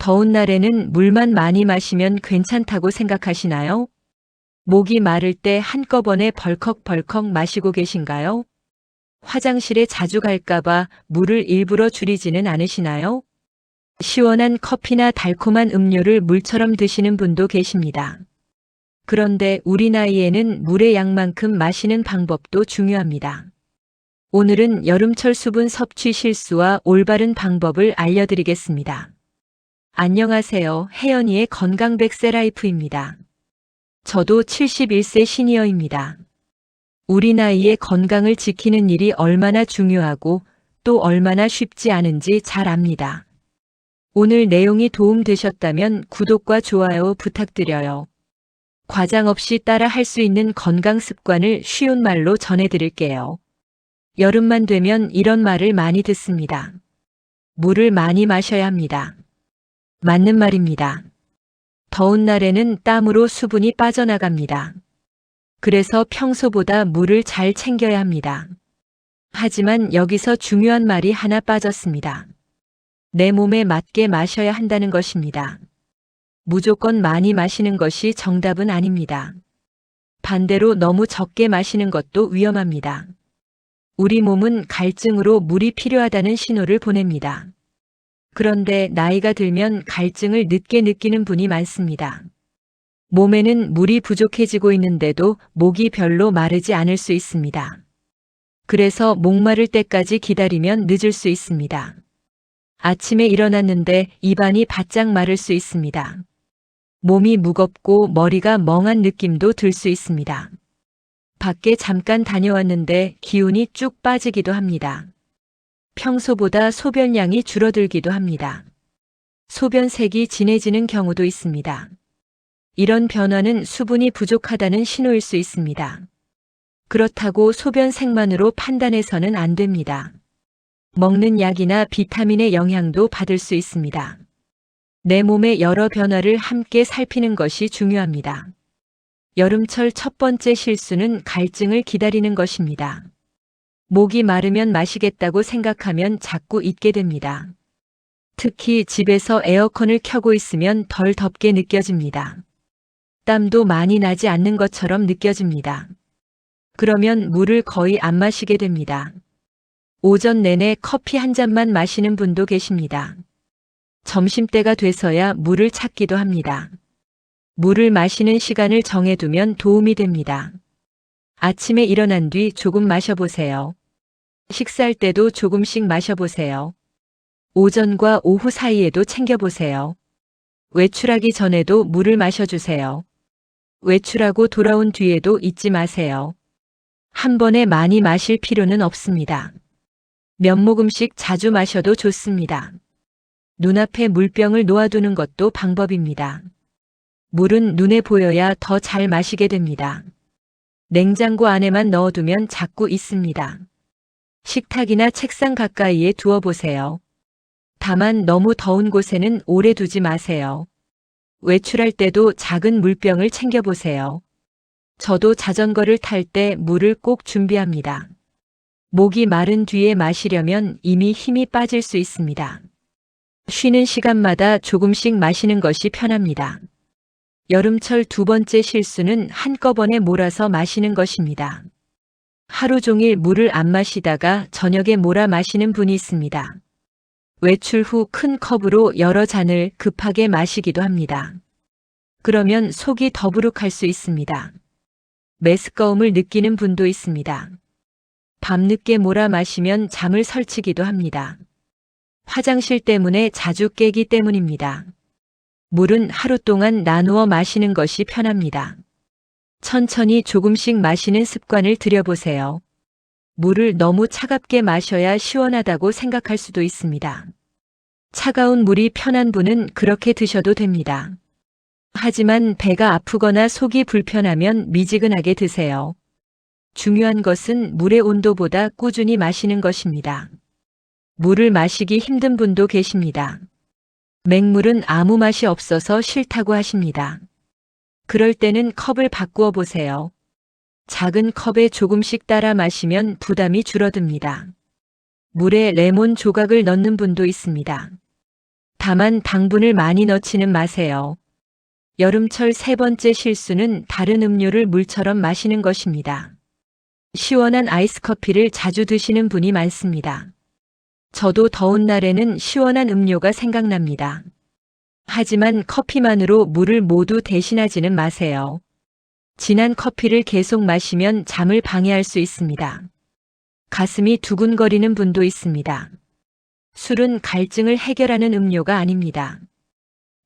더운 날에는 물만 많이 마시면 괜찮다고 생각하시나요? 목이 마를 때 한꺼번에 벌컥벌컥 마시고 계신가요? 화장실에 자주 갈까봐 물을 일부러 줄이지는 않으시나요? 시원한 커피나 달콤한 음료를 물처럼 드시는 분도 계십니다. 그런데 우리 나이에는 물의 양만큼 마시는 방법도 중요합니다. 오늘은 여름철 수분 섭취 실수와 올바른 방법을 알려드리겠습니다. 안녕하세요. 혜연이의 건강 100세 라이프입니다. 저도 71세 시니어입니다. 우리 나이에 건강을 지키는 일이 얼마나 중요하고 또 얼마나 쉽지 않은지 잘 압니다. 오늘 내용이 도움되셨다면 구독과 좋아요 부탁드려요. 과장 없이 따라 할 수 있는 건강 습관을 쉬운 말로 전해드릴게요. 여름만 되면 이런 말을 많이 듣습니다. 물을 많이 마셔야 합니다. 맞는 말입니다. 더운 날에는 땀으로 수분이 빠져나갑니다. 그래서 평소보다 물을 잘 챙겨야 합니다. 하지만 여기서 중요한 말이 하나 빠졌습니다. 내 몸에 맞게 마셔야 한다는 것입니다. 무조건 많이 마시는 것이 정답은 아닙니다. 반대로 너무 적게 마시는 것도 위험합니다. 우리 몸은 갈증으로 물이 필요하다는 신호를 보냅니다. 그런데 나이가 들면 갈증을 늦게 느끼는 분이 많습니다. 몸에는 물이 부족해지고 있는데도 목이 별로 마르지 않을 수 있습니다. 그래서 목마를 때까지 기다리면 늦을 수 있습니다. 아침에 일어났는데 입안이 바짝 마를 수 있습니다. 몸이 무겁고 머리가 멍한 느낌도 들 수 있습니다. 밖에 잠깐 다녀왔는데 기운이 쭉 빠지기도 합니다. 평소보다 소변량이 줄어들기도 합니다. 소변색이 진해지는 경우도 있습니다. 이런 변화는 수분이 부족하다는 신호일 수 있습니다. 그렇다고 소변색만으로 판단해서는 안 됩니다. 먹는 약이나 비타민의 영향도 받을 수 있습니다. 내 몸의 여러 변화를 함께 살피는 것이 중요합니다. 여름철 첫 번째 실수는 갈증을 기다리는 것입니다. 목이 마르면 마시겠다고 생각하면 자꾸 잊게 됩니다. 특히 집에서 에어컨을 켜고 있으면 덜 덥게 느껴집니다. 땀도 많이 나지 않는 것처럼 느껴집니다. 그러면 물을 거의 안 마시게 됩니다. 오전 내내 커피 한 잔만 마시는 분도 계십니다. 점심때가 돼서야 물을 찾기도 합니다. 물을 마시는 시간을 정해두면 도움이 됩니다. 아침에 일어난 뒤 조금 마셔보세요. 식사할 때도 조금씩 마셔보세요. 오전과 오후 사이에도 챙겨보세요. 외출하기 전에도 물을 마셔주세요. 외출하고 돌아온 뒤에도 잊지 마세요. 한 번에 많이 마실 필요는 없습니다. 몇 모금씩 자주 마셔도 좋습니다. 눈앞에 물병을 놓아두는 것도 방법입니다. 물은 눈에 보여야 더 잘 마시게 됩니다. 냉장고 안에만 넣어두면 자꾸 잊습니다. 식탁이나 책상 가까이에 두어보세요. 다만 너무 더운 곳에는 오래 두지 마세요. 외출할 때도 작은 물병을 챙겨보세요. 저도 자전거를 탈 때 물을 꼭 준비합니다. 목이 마른 뒤에 마시려면 이미 힘이 빠질 수 있습니다. 쉬는 시간마다 조금씩 마시는 것이 편합니다. 여름철 두 번째 실수는 한꺼번에 몰아서 마시는 것입니다. 하루 종일 물을 안 마시다가 저녁에 몰아 마시는 분이 있습니다. 외출 후 큰 컵으로 여러 잔을 급하게 마시기도 합니다. 그러면 속이 더부룩할 수 있습니다. 메스꺼움을 느끼는 분도 있습니다. 밤늦게 몰아 마시면 잠을 설치기도 합니다. 화장실 때문에 자주 깨기 때문입니다. 물은 하루 동안 나누어 마시는 것이 편합니다. 천천히 조금씩 마시는 습관을 들여보세요. 물을 너무 차갑게 마셔야 시원하다고 생각할 수도 있습니다. 차가운 물이 편한 분은 그렇게 드셔도 됩니다. 하지만 배가 아프거나 속이 불편하면 미지근하게 드세요. 중요한 것은 물의 온도보다 꾸준히 마시는 것입니다. 물을 마시기 힘든 분도 계십니다. 맹물은 아무 맛이 없어서 싫다고 하십니다. 그럴 때는 컵을 바꾸어 보세요. 작은 컵에 조금씩 따라 마시면 부담이 줄어듭니다. 물에 레몬 조각을 넣는 분도 있습니다. 다만 당분을 많이 넣지는 마세요. 여름철 세 번째 실수는 다른 음료를 물처럼 마시는 것입니다. 시원한 아이스 커피를 자주 드시는 분이 많습니다. 저도 더운 날에는 시원한 음료가 생각납니다. 하지만 커피만으로 물을 모두 대신하지는 마세요. 진한 커피를 계속 마시면 잠을 방해할 수 있습니다. 가슴이 두근거리는 분도 있습니다. 술은 갈증을 해결하는 음료가 아닙니다.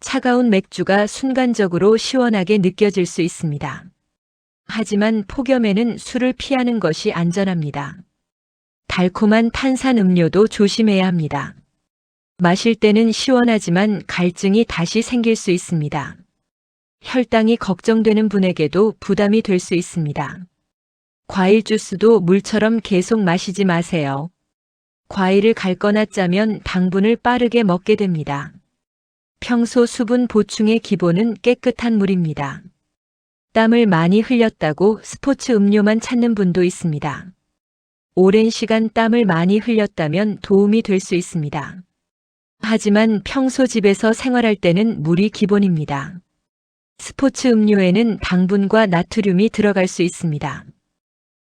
차가운 맥주가 순간적으로 시원하게 느껴질 수 있습니다. 하지만 폭염에는 술을 피하는 것이 안전합니다. 달콤한 탄산 음료도 조심해야 합니다. 마실 때는 시원하지만 갈증이 다시 생길 수 있습니다. 혈당이 걱정되는 분에게도 부담이 될 수 있습니다. 과일 주스도 물처럼 계속 마시지 마세요. 과일을 갈거나 짜면 당분을 빠르게 먹게 됩니다. 평소 수분 보충의 기본은 깨끗한 물입니다. 땀을 많이 흘렸다고 스포츠 음료만 찾는 분도 있습니다. 오랜 시간 땀을 많이 흘렸다면 도움이 될 수 있습니다. 하지만 평소 집에서 생활할 때는 물이 기본입니다. 스포츠 음료에는 당분과 나트륨이 들어갈 수 있습니다.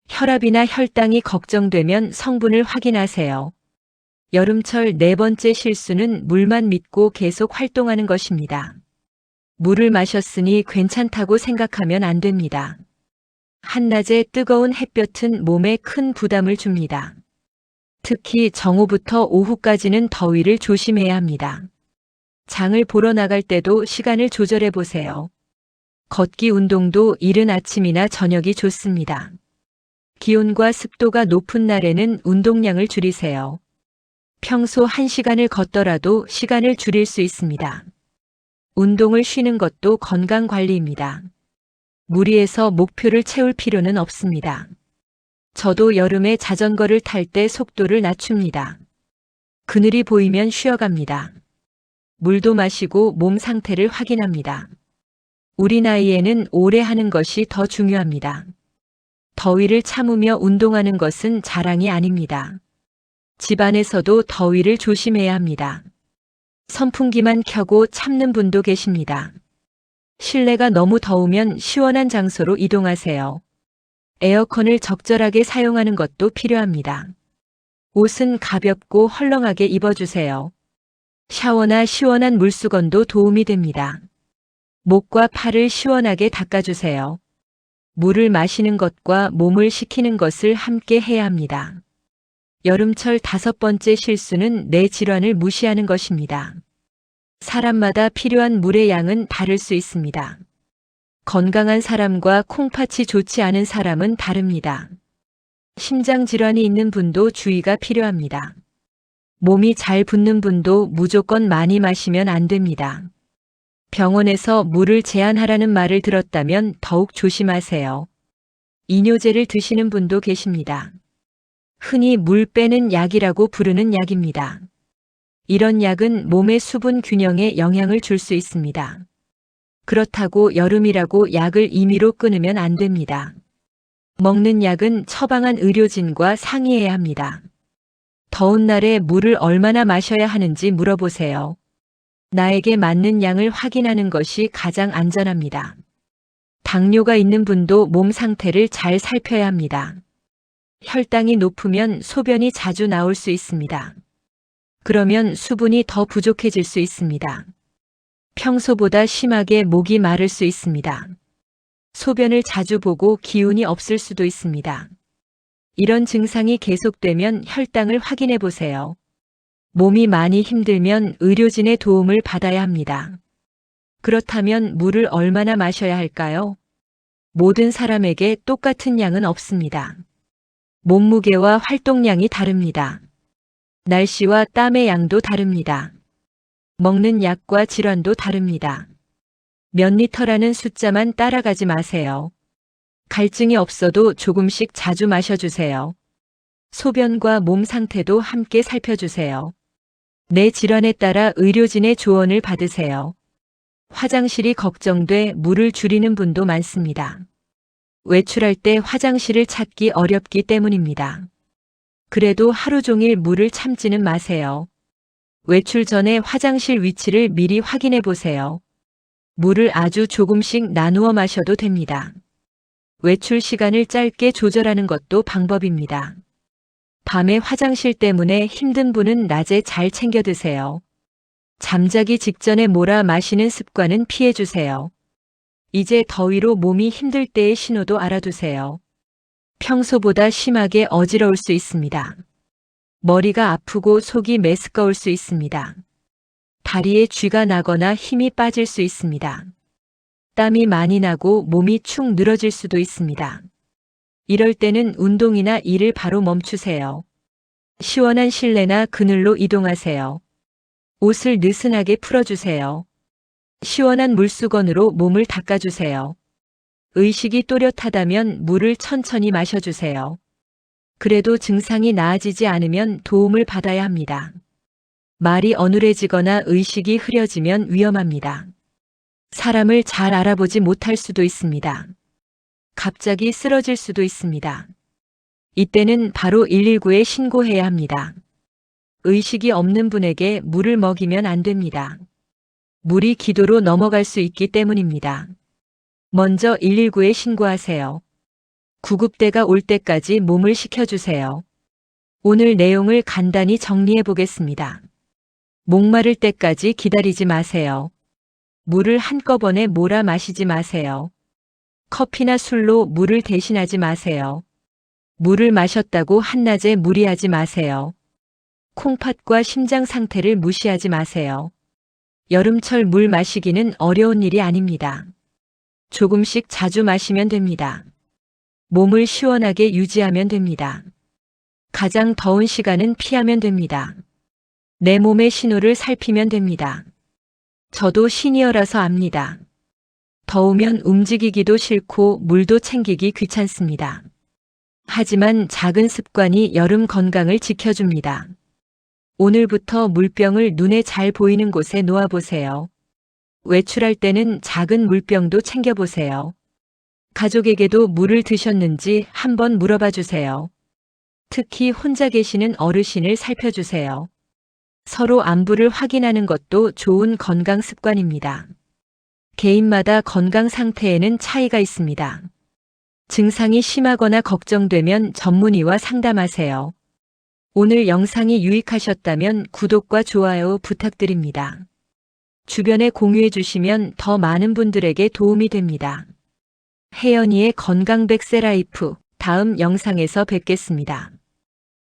혈압이나 혈당이 걱정되면 성분을 확인하세요. 여름철 네 번째 실수는 물만 믿고 계속 활동하는 것입니다. 물을 마셨으니 괜찮다고 생각하면 안 됩니다. 한낮의 뜨거운 햇볕은 몸에 큰 부담을 줍니다. 특히 정오부터 오후까지는 더위를 조심해야 합니다. 장을 보러 나갈 때도 시간을 조절해 보세요. 걷기 운동도 이른 아침이나 저녁이 좋습니다. 기온과 습도가 높은 날에는 운동량을 줄이세요. 평소 1시간을 걷더라도 시간을 줄일 수 있습니다. 운동을 쉬는 것도 건강 관리입니다. 무리해서 목표를 채울 필요는 없습니다. 저도 여름에 자전거를 탈 때 속도를 낮춥니다. 그늘이 보이면 쉬어갑니다. 물도 마시고 몸 상태를 확인합니다. 우리 나이에는 오래 하는 것이 더 중요합니다. 더위를 참으며 운동하는 것은 자랑이 아닙니다. 집안에서도 더위를 조심해야 합니다. 선풍기만 켜고 참는 분도 계십니다. 실내가 너무 더우면 시원한 장소로 이동하세요. 에어컨을 적절하게 사용하는 것도 필요합니다. 옷은 가볍고 헐렁하게 입어주세요. 샤워나 시원한 물수건도 도움이 됩니다. 목과 팔을 시원하게 닦아주세요. 물을 마시는 것과 몸을 식히는 것을 함께 해야 합니다. 여름철 5번째 실수는 내 질환을 무시하는 것입니다. 사람마다 필요한 물의 양은 다를 수 있습니다. 건강한 사람과 콩팥이 좋지 않은 사람은 다릅니다. 심장 질환이 있는 분도 주의가 필요합니다. 몸이 잘 붓는 분도 무조건 많이 마시면 안 됩니다. 병원에서 물을 제한하라는 말을 들었다면 더욱 조심하세요. 이뇨제를 드시는 분도 계십니다. 흔히 물 빼는 약이라고 부르는 약입니다. 이런 약은 몸의 수분 균형에 영향을 줄 수 있습니다. 그렇다고 여름이라고 약을 임의로 끊으면 안 됩니다. 먹는 약은 처방한 의료진과 상의해야 합니다. 더운 날에 물을 얼마나 마셔야 하는지 물어보세요. 나에게 맞는 양을 확인하는 것이 가장 안전합니다. 당뇨가 있는 분도 몸 상태를 잘 살펴야 합니다. 혈당이 높으면 소변이 자주 나올 수 있습니다. 그러면 수분이 더 부족해질 수 있습니다. 평소보다 심하게 목이 마를 수 있습니다. 소변을 자주 보고 기운이 없을 수도 있습니다. 이런 증상이 계속되면 혈당을 확인해 보세요. 몸이 많이 힘들면 의료진의 도움을 받아야 합니다. 그렇다면 물을 얼마나 마셔야 할까요? 모든 사람에게 똑같은 양은 없습니다. 몸무게와 활동량이 다릅니다. 날씨와 땀의 양도 다릅니다. 먹는 약과 질환도 다릅니다. 몇 리터라는 숫자만 따라가지 마세요. 갈증이 없어도 조금씩 자주 마셔주세요. 소변과 몸 상태도 함께 살펴주세요. 내 질환에 따라 의료진의 조언을 받으세요. 화장실이 걱정돼 물을 줄이는 분도 많습니다. 외출할 때 화장실을 찾기 어렵기 때문입니다. 그래도 하루 종일 물을 참지는 마세요. 외출 전에 화장실 위치를 미리 확인해 보세요. 물을 아주 조금씩 나누어 마셔도 됩니다. 외출 시간을 짧게 조절하는 것도 방법입니다. 밤에 화장실 때문에 힘든 분은 낮에 잘 챙겨 드세요. 잠자기 직전에 몰아 마시는 습관은 피해 주세요. 이제 더위로 몸이 힘들 때의 신호도 알아두세요. 평소보다 심하게 어지러울 수 있습니다. 머리가 아프고 속이 메스꺼울 수 있습니다. 다리에 쥐가 나거나 힘이 빠질 수 있습니다. 땀이 많이 나고 몸이 축 늘어질 수도 있습니다. 이럴 때는 운동이나 일을 바로 멈추세요. 시원한 실내나 그늘로 이동하세요. 옷을 느슨하게 풀어주세요. 시원한 물수건으로 몸을 닦아주세요. 의식이 또렷하다면 물을 천천히 마셔주세요. 그래도 증상이 나아지지 않으면 도움을 받아야 합니다. 말이 어눌해지거나 의식이 흐려지면 위험합니다. 사람을 잘 알아보지 못할 수도 있습니다. 갑자기 쓰러질 수도 있습니다. 이때는 바로 119에 신고해야 합니다. 의식이 없는 분에게 물을 먹이면 안 됩니다. 물이 기도로 넘어갈 수 있기 때문입니다. 먼저 119에 신고하세요. 구급대가 올 때까지 몸을 식혀주세요. 오늘 내용을 간단히 정리해 보겠습니다. 목마를 때까지 기다리지 마세요. 물을 한꺼번에 몰아 마시지 마세요. 커피나 술로 물을 대신하지 마세요. 물을 마셨다고 한낮에 무리하지 마세요. 콩팥과 심장 상태를 무시하지 마세요. 여름철 물 마시기는 어려운 일이 아닙니다. 조금씩 자주 마시면 됩니다. 몸을 시원하게 유지하면 됩니다. 가장 더운 시간은 피하면 됩니다. 내 몸의 신호를 살피면 됩니다. 저도 시니어라서 압니다. 더우면 움직이기도 싫고 물도 챙기기 귀찮습니다. 하지만 작은 습관이 여름 건강을 지켜줍니다. 오늘부터 물병을 눈에 잘 보이는 곳에 놓아보세요. 외출할 때는 작은 물병도 챙겨보세요. 가족에게도 물을 드셨는지 한번 물어봐 주세요. 특히 혼자 계시는 어르신을 살펴주세요. 서로 안부를 확인하는 것도 좋은 건강 습관입니다. 개인마다 건강 상태에는 차이가 있습니다. 증상이 심하거나 걱정되면 전문의와 상담하세요. 오늘 영상이 유익하셨다면 구독과 좋아요 부탁드립니다. 주변에 공유해 주시면 더 많은 분들에게 도움이 됩니다. 혜연이의 건강 백세 라이프 다음 영상에서 뵙겠습니다.